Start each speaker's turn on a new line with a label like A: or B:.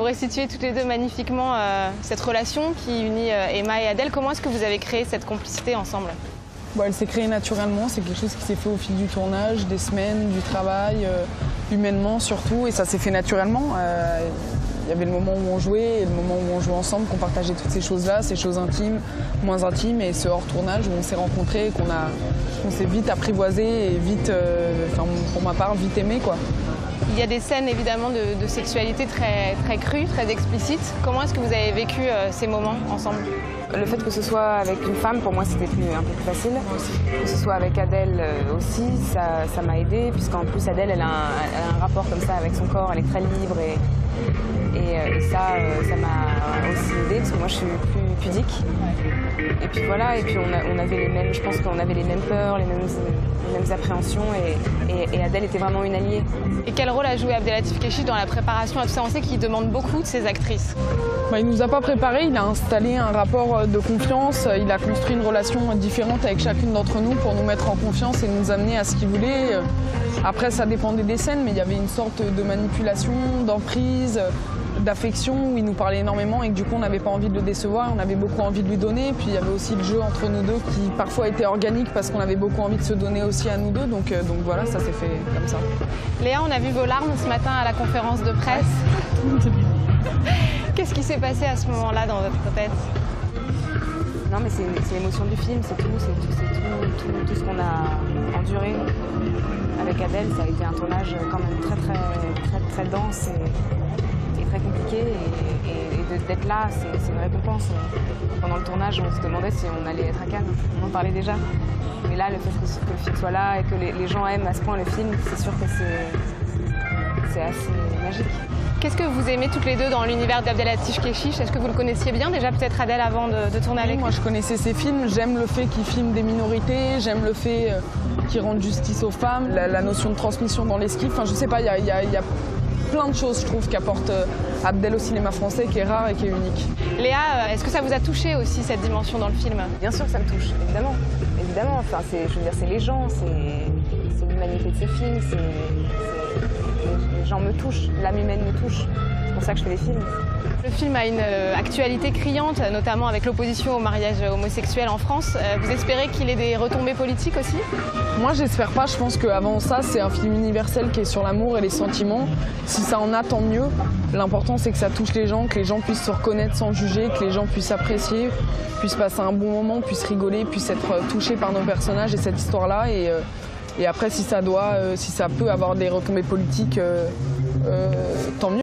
A: Vous restituez toutes les deux magnifiquement cette relation qui unit Emma et Adèle. Comment est-ce que vous avez créé cette complicité ensemble?
B: Bon, elle s'est créée naturellement, c'est quelque chose qui s'est fait au fil du tournage, des semaines, du travail, humainement surtout, et ça s'est fait naturellement. Il y avait le moment où on jouait et le moment où on jouait ensemble, qu'on partageait toutes ces choses-là, ces choses intimes, moins intimes, et ce hors-tournage où on s'est rencontrés, qu'on s'est vite apprivoisé et vite, pour ma part, vite aimé, quoi.
A: Il y a des scènes évidemment de sexualité très crues, très explicites. Comment est-ce que vous avez vécu ces moments ensemble?
C: Le fait que ce soit avec une femme, pour moi, c'était un peu plus facile. Que ce soit avec Adèle aussi, ça m'a aidée, puisqu'en plus, Adèle, elle a un rapport comme ça avec son corps, elle est très libre, et ça m'a aussi aidée, parce que moi, je suis plus pudique. Et puis voilà, et puis on avait les mêmes, je pense qu'on avait les mêmes peurs, les mêmes appréhensions, et Adèle était vraiment une alliée.
A: Et quel rôle a joué Abdelatif Kechiche dans la préparation à tout ça? On sait qu'il demande beaucoup de ses actrices.
B: Il ne nous a pas préparé, il a installé un rapport de confiance, il a construit une relation différente avec chacune d'entre nous pour nous mettre en confiance et nous amener à ce qu'il voulait. Après, ça dépendait des scènes, mais il y avait une sorte de manipulation, d'emprise, d'affection où il nous parlait énormément et que du coup on n'avait pas envie de le décevoir, on avait beaucoup envie de lui donner. Et puis il y avait aussi le jeu entre nous deux qui parfois était organique parce qu'on avait beaucoup envie de se donner aussi à nous deux. Donc voilà, ça s'est fait comme ça.
A: Léa, on a vu vos larmes ce matin à la conférence de presse. Qu'est-ce qui s'est passé à ce moment-là dans votre tête?
C: Non, mais c'est l'émotion du film, c'est tout ce qu'on a enduré. Avec Adèle, ça a été un tournage quand même très dense et très compliqué. Et d'être là, c'est une récompense. Pendant le tournage, on se demandait si on allait être à Cannes. On en parlait déjà. Mais là, le fait que le film soit là et que les gens aiment à ce point le film, c'est sûr que c'est assez magique.
A: Qu'est-ce que vous aimez toutes les deux dans l'univers d'Abdelatif Kechiche? Est-ce que vous le connaissiez bien déjà, peut-être Adèle, avant de tourner avec lui?
B: Moi, je connaissais ses films. J'aime le fait qu'il filme des minorités. J'aime le fait qu'il rende justice aux femmes. La notion de transmission dans l'esquive. Enfin, je sais pas, il y a plein de choses, je trouve, qu'apporte Abdel au cinéma français, qui est rare et qui est unique.
A: Léa, est-ce que ça vous a touché aussi, cette dimension dans le film?
C: Bien sûr que ça me touche, évidemment. Évidemment, enfin, je veux dire, c'est les gens, c'est l'humanité de ces films, les gens me touchent, l'âme humaine me touche. C'est pour ça que je fais des films.
A: Le film a une actualité criante, notamment avec l'opposition au mariage homosexuel en France. Vous espérez qu'il ait des retombées politiques aussi?
B: Moi, j'espère pas. Je pense qu'avant ça, c'est un film universel qui est sur l'amour et les sentiments. Si ça en a, tant mieux. L'important, c'est que ça touche les gens, que les gens puissent se reconnaître sans juger, que les gens puissent apprécier, puissent passer un bon moment, puissent rigoler, puissent être touchés par nos personnages et cette histoire-là. Et après, si ça peut avoir des retombées politiques, tant mieux.